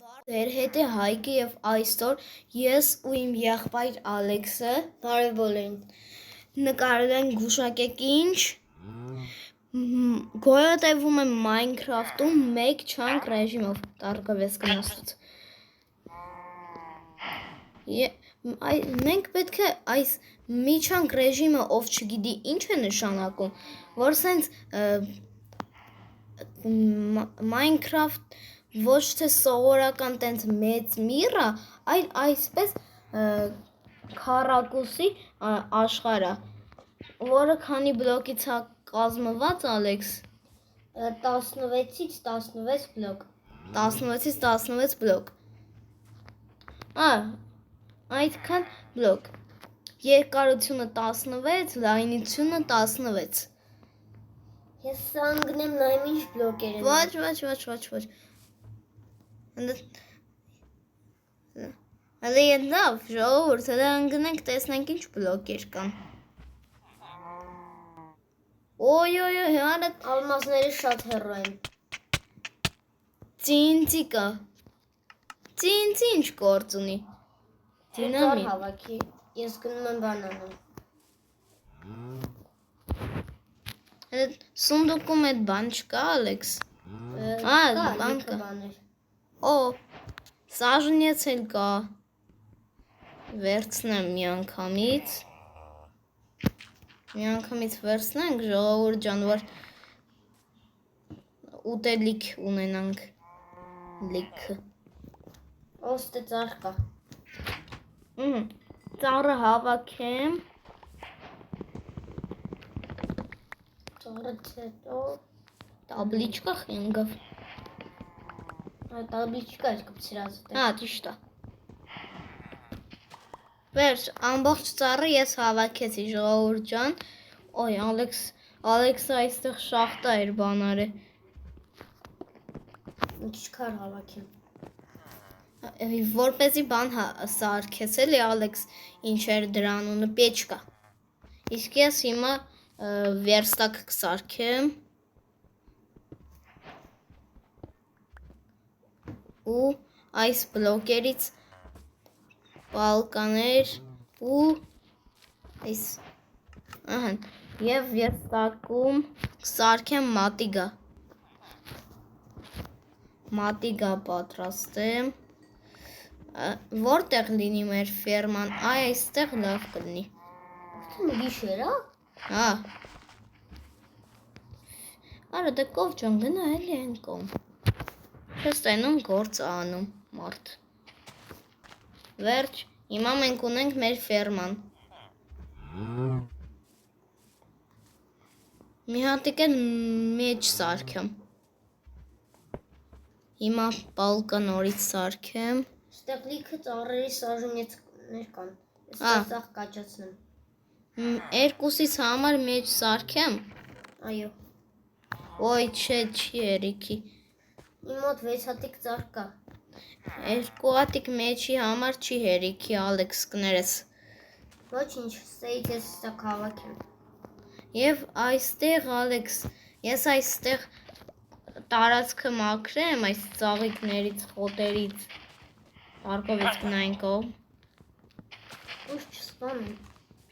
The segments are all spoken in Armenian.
Ձեր հետ է Հայկը եւ այսօր ես ու իմ եղբայր Ալեքսը Բարև բոլորին։ նկարել ենք գուշակեք ինչ գոյատևում է Minecraft-ում մեկ չանկ ռեժիմով տարգավեց գնացած։ Մենք պետք է այս մի չանկ ռեժիմը ով չգիտի ինչ է նշանակում, որ սենց Minecraft ոչ թե սովորական տենց մեծ միր է, այլ այսպես քառակուսի աշխարհ է, որը քանի բլոկից է կազմված, Ալեքս? 16-ից 16 բլոկ։ 16-ից 16 բլոկ։ Այդքան բլոկ։ Երկարությունը 16, լայնությունը 16։ Ես սա ընկնեմ նայեմ ինչ բլոկեր են։ Ոչ։ Հələ լավ, ժողովուրդ, հələ ընկնենք, տեսնենք ինչ բլոկեր կան։ Օյ, հələ Ալմազները շատ հեռու են։ Ծինծի կա։ Ծինծի ինչ գործ ունի։ Դինամիտ հավաքի։ Ես գնում եմ բանանում։ Հələ սունդուկում այդ բան չկա, Ալեքս։ Բան կա։ Օ, սաժնյաց էլ կա։ Վերցնեմ միանգամից վերցնենք, ժողովուրդ ջան, որ ուտելիք ունենանք։ Լիքը։ Ոստե ծառ կա։ Ծառը հավաքեմ։ Ծառից հետո Տաբլիչկա խենգավ։ տաբլիչկա է կպցրած։ Ճիշտ է։ Վերջ, ամբողջ ծառը ես հավաքեցի, ժողովուրդ ջան։ Օй, Ալեքսը այստեղ շախտա էր բանարը։ Ինչքան հավաքեմ։ Որպեսի բան սարքես էլի, Ալեքս, ինչ էր դրան ունը պեչկա։ Իսկ ես հիմա վերստակ կսարքեմ։ Ու այս բլոկերից պալկաներ ու այս և վերստակում կսարքեմ մատիգա պատրաստեմ։ Որտեղ լինի մեր ֆերման, այստեղ լավ կլինի։ Գիշեր է։ Արա դե կով ջան գնա էլի են կողմ։ Չես տենում գործ անում մարդ։ Վերջ, հիմա մենք ունենք մեր ֆերման։ Մի հատիկ էլ մեջ սարքեմ։ Հիմա պալկա նորից սարքեմ։ Ստեղ լիքը ծառերի սաժնյացներ կան։ Ես սաղ կաճացնեմ։ Երկուսից համար մեջ սարքեմ։ Այո։ Ոյ, չի երիքի։ Իմ մոտ 6 հատիկ ծառ կա։ Երկու հատիկ մեջի համար չի հերիքի, Ալեքս կներես։ Ոչինչ, սեից ես սա հավաքեմ։ Եվ այստեղ, Ալեքս, ես այստեղ տարածքը մաքրեմ այս ծաղիկներից, խոտերից։ Տարկովից գնային կողմ։ Ուշ չսպանում։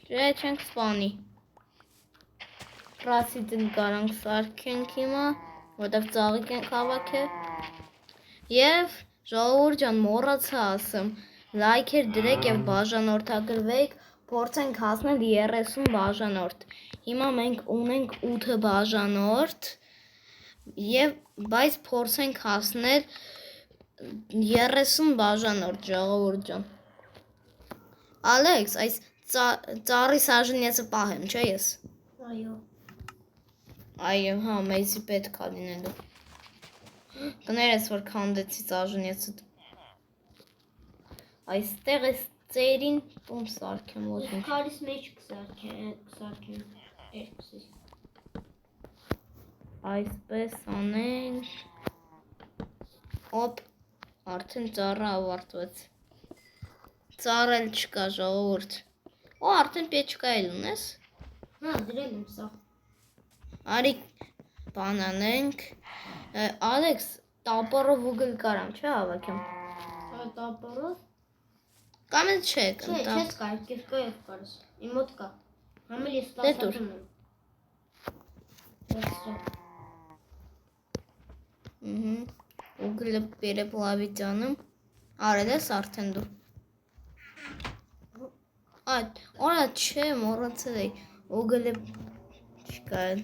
Չէ, չենք սպանի։ Պրասիդին կարանք սարքենք հիմա, որտև ծաղիկ ենք հավաքել։ Եվ ժողովուրդ ջան, մոռացա ասեմ, լայքեր դրեք եւ բաժանորդագրվեք, փորձենք հասնել 30 բաժանորդ։ Հիմա մենք ունենք 8 բաժանորդ, բայց փորձենք հասնել 30 բաժանորդ, ժողովուրդ ջան։ Ալեքս, այս ծառի սաժնյացը պահեմ, չէ՞ ես։ Այո, հա, մեզի պետք է լինելու։ Կներես, որ քանդեցի սաժնյացը։ Այստեղ էս ծերին տում սարքեմ ոչինչ։ Քարից մեջ կսարքեմ երկուսից։ Այսպես անենք։ Օպ, արդեն ծառը ավարտվեց։ Ծառ էլ չկա, ժողովուրդ։ Օ, արդեն պեչկա էլ ունես։ Հա, դրել եմ սա։ Արի բան անենք։ Ալեքս, տապորով ուգլ կարամ, չէ՞ հավաքեմ։ Այդ ապարով։ Կամ էլ չէ, Չէ, չես կարող, կիրկայով կարս։ Իմ մոտ կա։ Համել ես ստացածում եմ։ Ուգլը պերեպլավիտյանում արել ես արդեն դու։ Այդ, օրա չէ, մոռացել էի, ուգլը չկա էլ։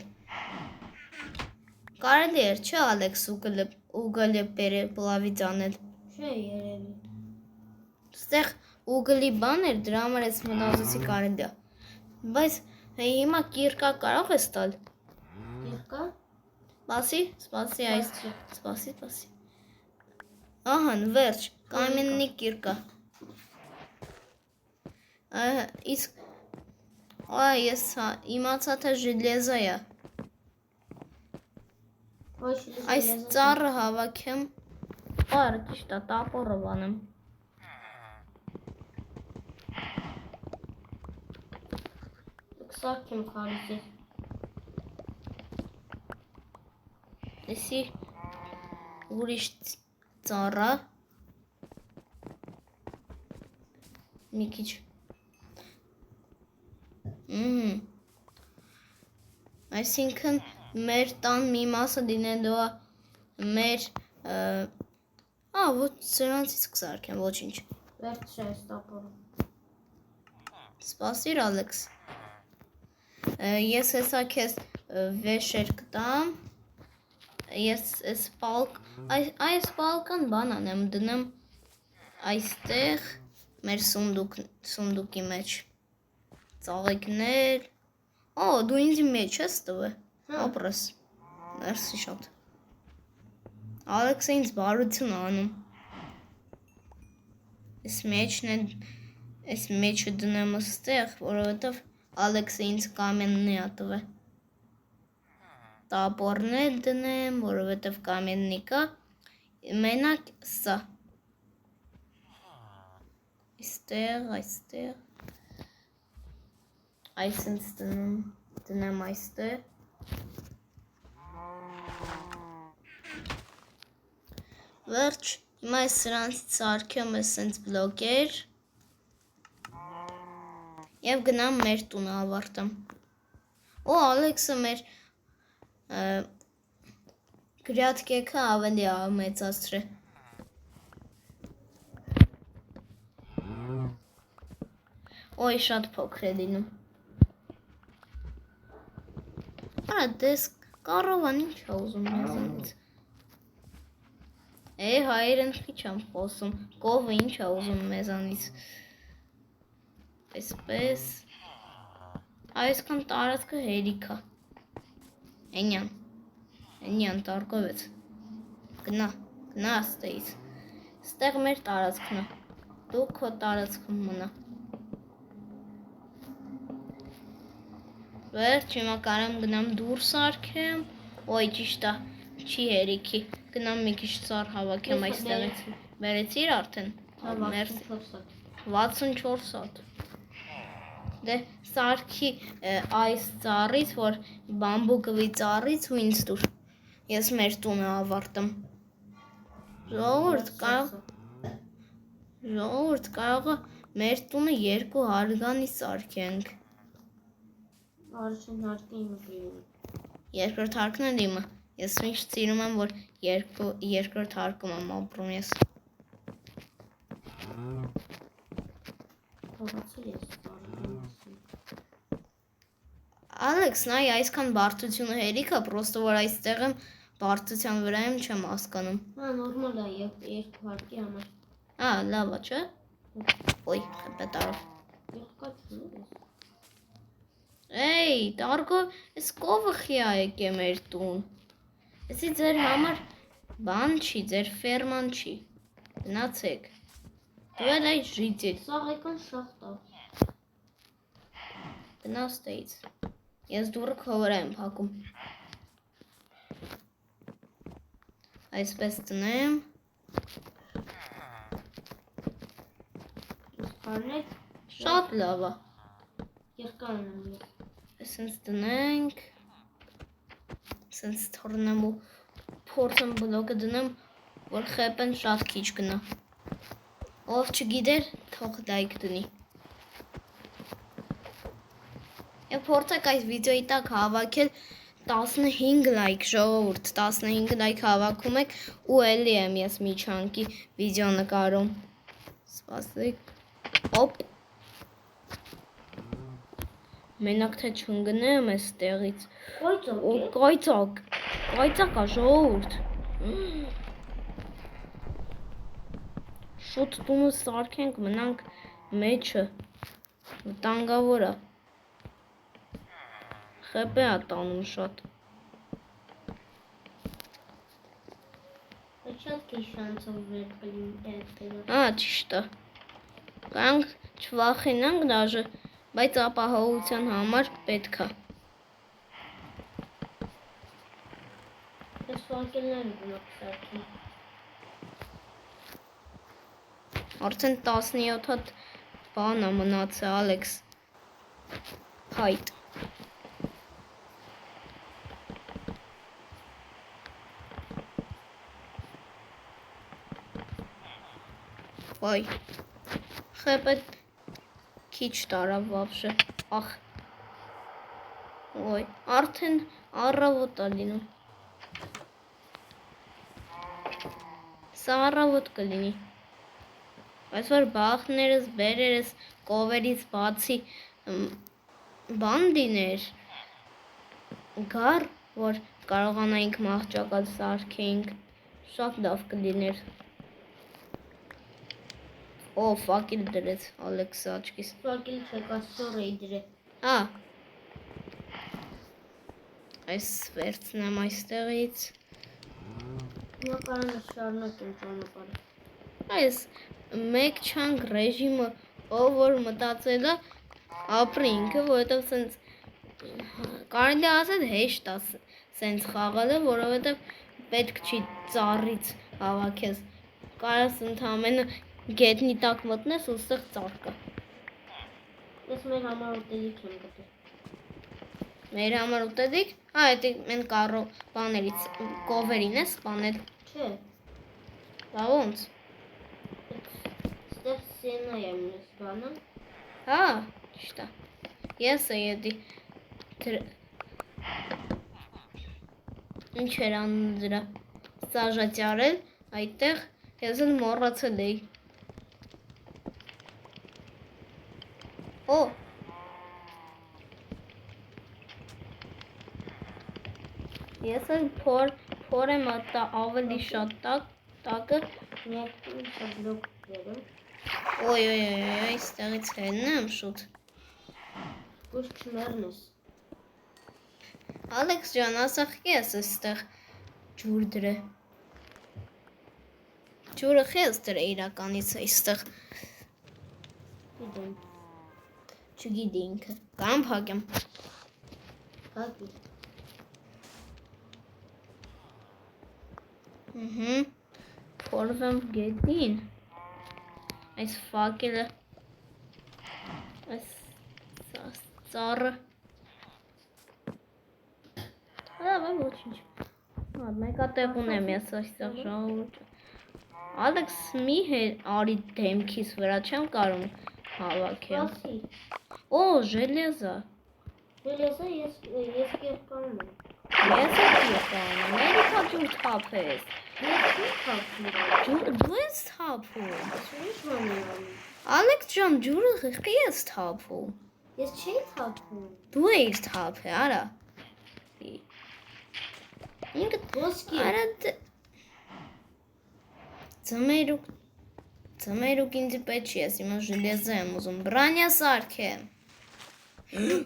Կարելի էր, չէ Ալեքս ուգլը պերեպլավիտյանել։ Չէ, երևի։ Ստեղ ուգլի բան էր, դրա համար ես մնացեցի կարելի է։ Բայց հիմա կիրկա կարող ես տալ։ Կիրկա։ Սպասի այս, սպասի։ Ահան, վերջ, կամեննի կիրկա։ Իսկ, ես իմացա թե ժելեզա է։ Այս ծառը հավաքեմ, արը ճիշտ է, տապորը բանեմ։ Սարքեմ քարիցի։ Էսի ուրիշ ծառա։ Մի քիչ։ Այսինքն մեր տան մի մասը դինելու է մեր ոչ սրանցից կսարքեմ, ոչինչ։ Վերջ չէ այս տապորը։ Սպասիր Ալեքս։ Ես հեսա քեզ վեշեր կտամ։ Ես այս պալկան բանան եմ դնեմ այստեղ մեր սունդուկի մեջ։ Ծաղիկներ։ Դու ինձ մեջ ես տվել։ Ապրես։ Մերսի շատ։ Ալեքսը ինձ բարություն անում։ Այս մեջը դնեմ ստեղ, որովհետև Ալեքսը ինձ կամեննի է տվել։ Տապորներ դնեմ, որովհետև կամեննի կա։ Մենակ սա։ Այստեղ։ Այսինց դնեմ այստեղ։ Վերջ, հիմա այս սրանցից սարքեմ ես սենց բլոկեր և գնամ մեր տունը ավարտեմ։ Ալեքսը մեր գրյատկեքը ավելի մեծացրե։ Շատ փոքր է լինում։ Դես կարողան ինչ է ուզում մեզանից։ Հայերեն խիչ եմ խոսում, կովը ինչ է ուզում մեզանից։ Այսպես, այսքան տարածքը հերիք է։ Էնյան տարկովեց։ Գնա ստեից։ Ստեղ մեր տարածքն է։ Դու քո տարածքում մնա։ Վերջ, հիմա կարամ գնամ դուր սարքեմ, ճիշտ է, չի հերիքի, գնամ մի քիչ ծառ հավաքեմ այստեղից, բերեցիր արդեն, 64 հատ, դե սարքի այս ծառից, որ բամբուկվի ծառից ու ինձ դուր, ես մեր տունը ավարտեմ, ժողովուրդ կարող է մեր տունը 2 հարգանի սարքենք, Առաջին հարկը իմը կլինի։ Երկրորդ հարկն էլ իմը։ Ես միշտ սիրում եմ, որ երկրորդ հարկում եմ ապրում ես։ Ալեքս, նայ այսքան բարդությունը հերիք է, պրոստը որ այստեղ եմ բարդության վրա եմ չեմ հասկանում։ Նորմալ է, երկու հարկի համար։ Լավ է, չէ։ Պետարով։ Տարգով, ես կովը խիա եք է մեր տուն։ Եսի ձեր համար բան չի, ձեր ֆերման չի։ Գնացեք։ Դու էլ այդ ժիծիտ։ Սաղեկան շախտա։ Գնա ստեից։ Ես դուրը քո վրա եմ փակում։ Այսպես տնեմ։ Շատ լավ է։ Երկան եմ ես։ Սենց տնենք, սենց թորնեմ ու փորձեմ բլոգը դնեմ, որ խեպեն շատ քիչ գնա։ Ով չգիտեր, թող լայք դնի։ Եվ փորձեք այս վիդեոյի տակ հավաքել 15 լայք, ժողովուրդ, 15 լայք հավաքում եք ու էլի եմ ես մի չանկի վիդեո նկարում։ Սպասեք։ Հոպ։ Մենակ թե չընկնեմ այստեղից։ Կայծոք է։ Կայծակ է ժողովուրդ։ Շուտ տունը սարքենք, մնանք մեջը։ Վտանգավոր է։ Խեպե է տանում շատ։ Շատ քիչ շանսով վեր կլինի այդտեղ։ Ճիշտ է։ Կանք չվախենանք դաժե, բայց ապահովության համար պետք է։ Ես ֆակելներ գնաք սարքի։ Արդեն 17 հատ բան է մնացել, Ալեքս։ Փայտ։ Ոյ։ Խեպե քիչ տարավ վաբշե։ Ախ։ Ոյ, արդեն առավոտ է լինում։ Սա առավոտ կլինի։ Բայց որ բախներս, բերերս, կովերից բացի բան լիներ, գար, որ կարողանայինք մահճակալ սարքեինք, շատ լավ կլիներ։ Օ, ֆակել դրեց Ալեքսը աչքիս։ Ֆակել չեկասոր էի դրե։ Այս վերցնեմ այստեղից։ Հիմա կարանը շարունակեմ ճանապարհը։ Այս մեկ չանք ռեժիմը, ով որ մտածել է ապրի ինքը, որովհետև սենց կարելի ասել հեշտ է սենց խաղալը, որովհետև պետք չի ծառից հավաքես։ Կարաս ընդամենը գետնի տակ մտնես ու ստեղ ծառ կա։ Ես մեր համար ուտելիք եմ գտել։ Մեր համար ուտելիք, դա մեն կարո բաներից կովերին է սպանել։ Չէ։ Դա ոնց։ Ստեղ սենա եմ ես բանը։ Ճիշտ է։ Ես եդի ինչ էր անում դրա սաժատյարել, այդտեղ ես էլ մոռացել էի։ Օ։ Ես էլ փոր եմ ավելի շատ տակը։ Միակ ինքը բլոկ դերեմ։ Ոյ, այստեղից հեննեմ շուտ։ Ոչ չմեռնես։ Ալեքս ջան, ասախ ես այստեղ ջուր դրե։ Ջուրը խես դրե իրականից այստեղ։ Գիտեմ։ Չգիտի ինքը։ Կամ փակեմ։ Հակի։ Փորվեմ գետին։ Այս ֆակելը, այս ծառը։ Բայց ոչինչ։ Մեկատեղ ունեմ ես այստեղ ժողովուրդ։ Ալեքս մի արի դեմքիս վրա չեմ կարող հավաքեմ։ Սպասի։ Օ, ժելեզա։ Ժելեզա ես կերկանում եմ։ Ես էլ կերկանում եմ։ Երիքա ջուր թափես։ Ես ինչ թափում։ Դու ես թափում։ Ինչ բան եմ անում։ Ալեքս ջան, ջուրը խի ես թափում։ Ես չէի թափում։ Դու էիր թափը, արա։ Ինքը Ոսկի։ արա Ձմերուկ ինձ պետք չի, ես հիմա ժելեզա եմ ուզում, բրանյա սարքեմ։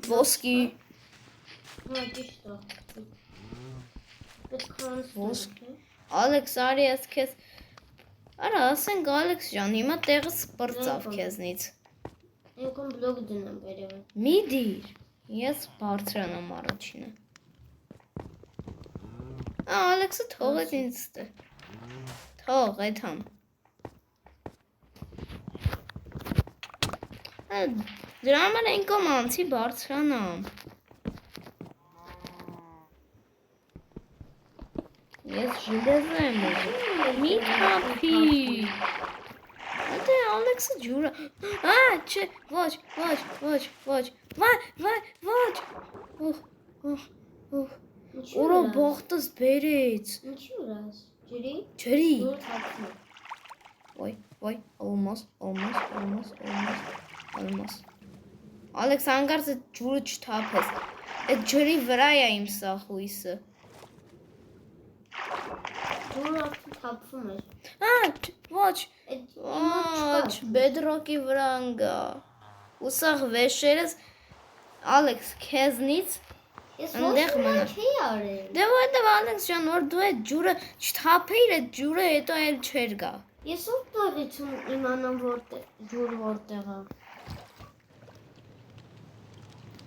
Ոսկի։ Ճիշտ է։ Պետք է Ոսկի։ Ալեքս, արի ես քեզ։ Արա, ասենք Ալեքս ջան, հիմա տեղը սպրծավ քեզնից։ Եկում բլոկ դնեմ վերևը։ Մի դիր։ Ես բարձրանամ առաջինը։ Ալեքսը թողեց ինձ ստե։ Թող, այդհամ։ Դրա համար այն կոմ անցի բարձրանամ։ Ես ժելեզա եմ ուզում։ Մի թափի։ Դե Ալեքսը ջուրը։ Չէ, ոչ։ Ինչու՞ Ուրա վրաս։ բախտս բերեց։ Ինչու՞ վրաս։ Ջրի։ Ջրի։ Ջուրը թափվում է։ Ոյ, almost։ Ալեքս անգարց այդ ջուրը չթափես։ Այդ ջրի վրա է իմ սախույսը։ Ջուրը արդեն թափվում էր։ Ոչ, Այդ իմոտ չկա։ բեդրոկի վրա անգա։ Ուսախ վեշերս Ալեքս քեզնից Ես ընդեղ ոչ մնա։ չի արել։ Դե որտեվ Ալեքս ջան, որ դու այդ ջուրը չթափեիր, այդ ջուրը հետո այլ չեր գա։ Ես որտեղից իմանամ ջուրը որտեղ է։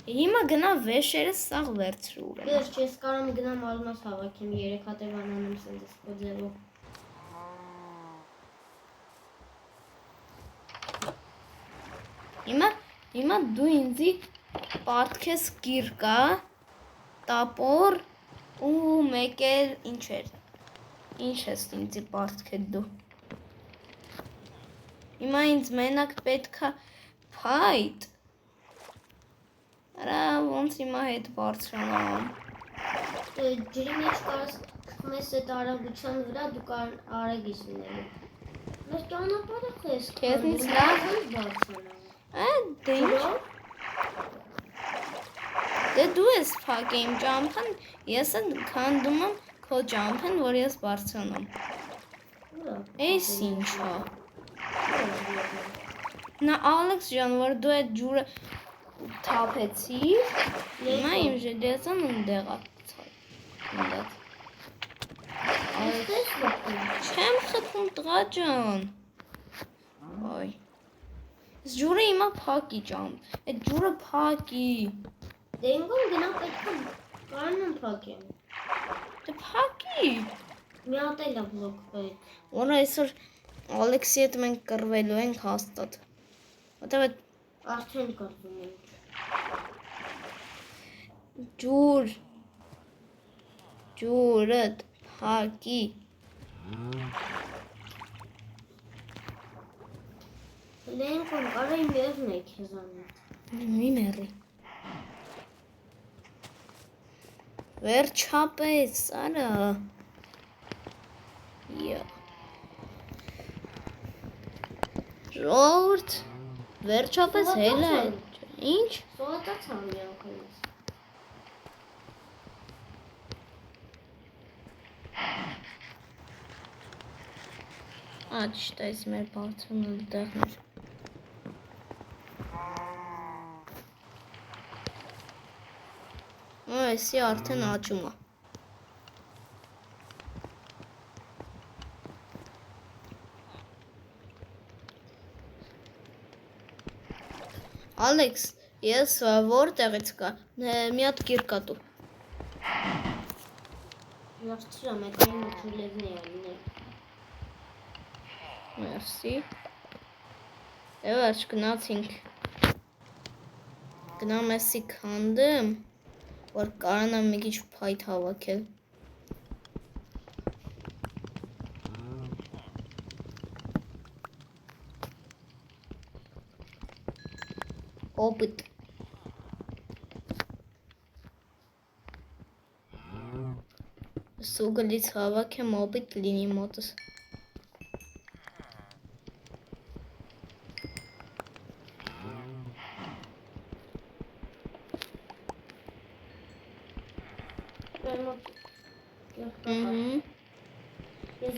Հիմա գնա վեշերս սաղ վերցրու ուրեմն։ Վերջ, ես կարամ գնամ ալմաս հավաքեմ 3 հատ բանանեմ սենց սպոձելով։ Հիմա դու ինձի պարտքես կիրկա, տապոր ու մեկ էլ ինչ ես ինձի պարտքետ դու։ Հիմա ինձ մենակ պետքա փայտ։ Արա ոնց հիմա հետ բարձրանամ։ Ջրի մեջ կարս քմես այդ արագության վրա դու արագ ես լինելու։ Մեր ճանապարհը քեզ Քեզնից լավ բարձրանա։ Դե ինչ։ Դե դու ես փակ իմ ճամփան, ես քանդում եմ քո ճամփան, որ ես բարձրանամ։ Էս ինչա։ Նա Ալեքս ջան, որ դու այդ ջուրը թափեցիր, հիմա իմ ժելեզան ընդեղ է ցած։ Չեմ խփում տղա ջան։ Այ։ Այս ջուրը հիմա փակի ճամփ։ Այդ ջուրը փակի։ Դե ինքն գնա պետք է կանոն փակեմ։ Դե փակի։ Մի հատ էլ է բլոկ պետք։ Որը այսօր Ալեքսի հետ մենք կռվելու ենք հաստատ։ Որտեւ այդ Արդեն կրվում ենք։ ջուրը փակի։ Լենքոն կարա իմ երն է քեզանից։ Մի մերի։ Վերջապես, արա։ Ժողովուրդ, վերջապես հելա է։ Ինչ։ Սողատացա մի անգամից։ Ճիշտ է, այս մեր բարձրանալու տեղն էր։ Այսի արդեն աճում է։ Ալեքս, ես որտեղից կա, մի հատ կիրկատու։ Լավչրա մեկ այն ջուլևն է ալինել։ Մերսի։ Եվ վերջ գնացինք։ Գնամ էսի քանդեմ, որ կարանամ մի քիչ փայտ հավաքել։ Օպիտ։ Սուգլից հավաքեմ օպիտ լինի մոտս։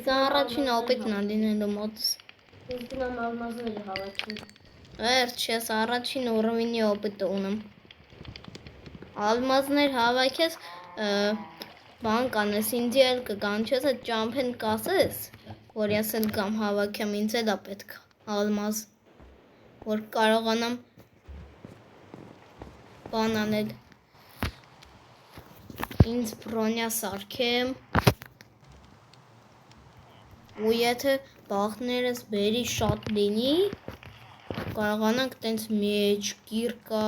Դա առաջին օպիտն է լինելու մոտս։ Ես գնամ ալմազները հավաքեմ։ Վերջ, ես առաջին ուռովինի օպիտը ունեմ։ Ալմազներ հավաքես, բան կանես, ինձ էլ կկանչես, այդ ճամփեն կասես, որ ես էլ կամ հավաքեմ, ինձ էլ է պետք ալմազ, որ կարողանամ բան անել, ինձ բրոնյա սարքեմ, ու եթե բախներս բերի շատ լինի, կարողանանք տենց մեջ, կիրկա,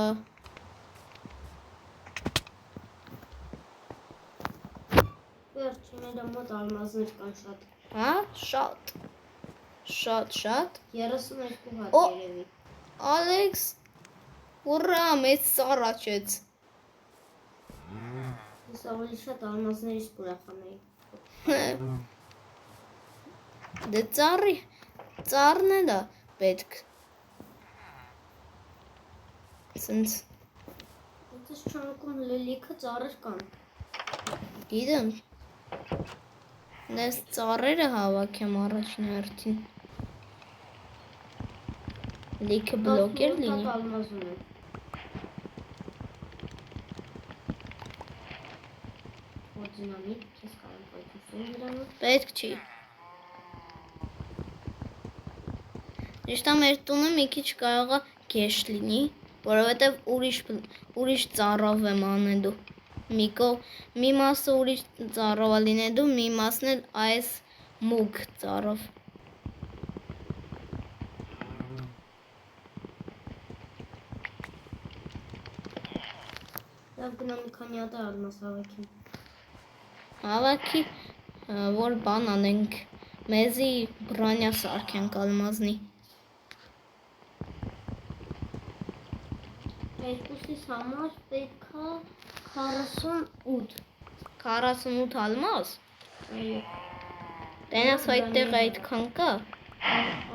Վերջ, մեր մոտ ալմազներ կան շատ։ հա, Շատ 32 հատ Օ. երևի։ Ալեքս ուրա մեծ սառաչեց։ Ես ավելի շատ ալմազներից կուրախանեի։ Դե ծառն է դա պետք։ Սենց Ես չանկում լելիքը ծառեր կան։ գիտեմ։ Ես ծառերը հավաքեմ առաջին հերթին։ Լիքը բլոկեր լինի։ Ալմազ ունեմ։ Դինամիտ, քեզ կարող պայթուցել դրանով։ Պետք չի։ Ճիշտ է, մեր տունը մի քիչ կարող է գեշ լինի, որովհետև ուրիշ ծառով եմ անելու։ Մի մասը ուրիշ ծառով է լինելու, մի մասն էլ այս մուգ ծառով։ Լավ գնա մի քանի հատ ալմազ հավաքեմ։ Հավաքի, որ բան անենք, մեզի բրանյա սարքենք ալմազնի։ Երկուսիս համար պետքա 48։ 48 ալմազ։ Այո, Տենաս այդտեղ այդքան կա։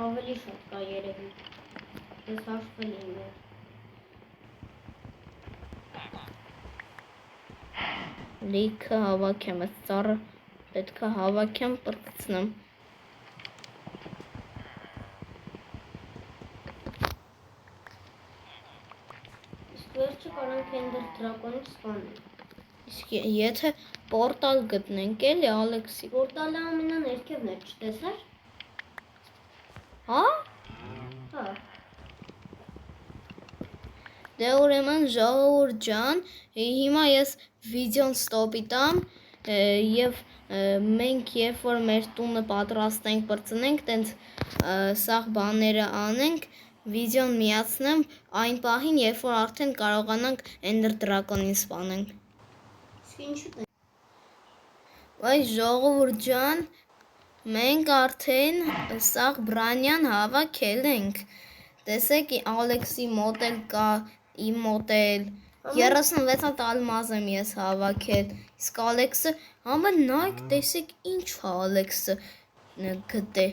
ավելի շատ կա երևի։ Ես հաշվել եմ։ Լիքը հավաքեմ, այս ծառը պետք է հավաքեմ, պրկցնեմ։ Իսկ վերջը կարանք Ender Dragon-ից սպանել։ Իսկ եթե պորտալ գտնենք էլի, Ալեքսի։ Պորտալը ամենաներքևն է, չտեսար։ Հա։ Հա։ Դե ուրեմն ժողովուրդ ջան, հիմա ես վիդեոն ստոպի տամ եւ մենք երբ որ մեր տունը պատրաստենք, բրծնենք, տենց սաղ բաները անենք, վիդեոն միացնեմ այն պահին, երբ որ արդեն կարողանանք Ender Dragon-ին սպանենք։ Իսկ ինչու՞ է։ Բայց ժողովուրդ ջան, մենք արդեն սաղ բրանյան հավաքել ենք։ Տեսեք, Ալեքսի մոտ էլ կա, իմ մոտ էլ 36 հատ ալմազ եմ ես հավաքել։ Իսկ Ալեքսը, ամեն նայեք, տեսեք ինչ է Ալեքսը գտե։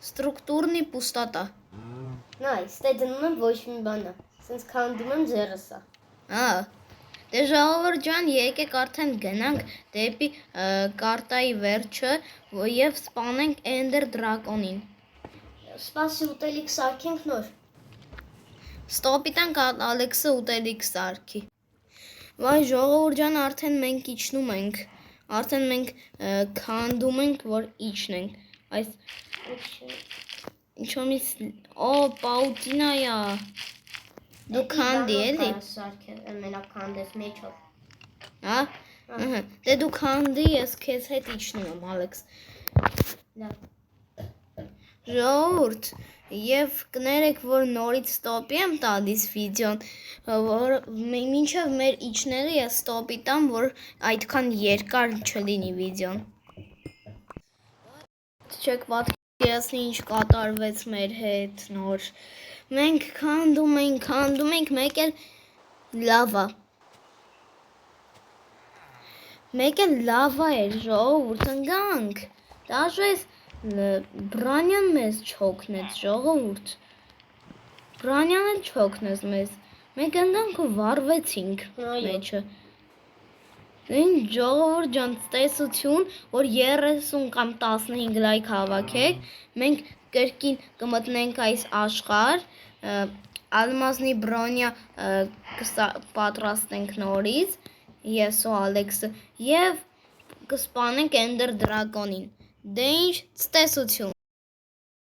Ստրուկտուրնի պուստատա։ Նայ, ստե դնում եմ ոչ մի բանա։ Սենց քանդում եմ ձեռսա։ Հա։ Դե ժողովուրդ ջան, եկեք արդեն գնանք դեպի կարտայի վերջը եւ սպանենք Ender Dragon-ին։ Սպասի ուտելիք սարքենք նոր։ Ստոպի տանք Ալեքսը ուտելիք սարքի։ Վայ ժողովուրդ ջան, արդեն մենք իջնում ենք։ Արդեն մենք քանդում ենք, որ իջնենք։ Այս ինչոմից պաուտինայա։ Դու քանդի էլի։ Սարքել մենակ քանդես մեջով։ Հա։ Դե դու քանդի, ես քեզ հետ իջնում եմ, Ալեքս։ Լավ։ Ժողովուրդ, եւ կներեք, որ նորից ստոպի եմ տալիս վիդեոն, որ մինչև մեր իջնելը ես ստոպի տամ, որ այդքան երկար չլինի վիդեոն։ Չեք պատկերացնի ինչ կատարվեց մեր հետ նոր։ Մենք քանդում ենք, մեկ էլ լավա էր, ժողովուրդ, ընկանք։ Դաժես Բրանյան մեզ չոքնեց, ժողովուրդ։ Բրանյան էլ չոքնեց մեզ։ Մենք ընկանք ու վարվեցինք մեջը։ Ինչ ժողովուրդ ջան, տեսություն, որ 30 կամ 15 լայք հավաքեք, մենք կրկին կմտնենք այս աշխարհ, ալմազնի բրոնյա պատրաստենք նորից, ես ու Ալեքսը, եւ կսպանենք Ender Dragon-ին։ Դե ինչ ցտեսություն։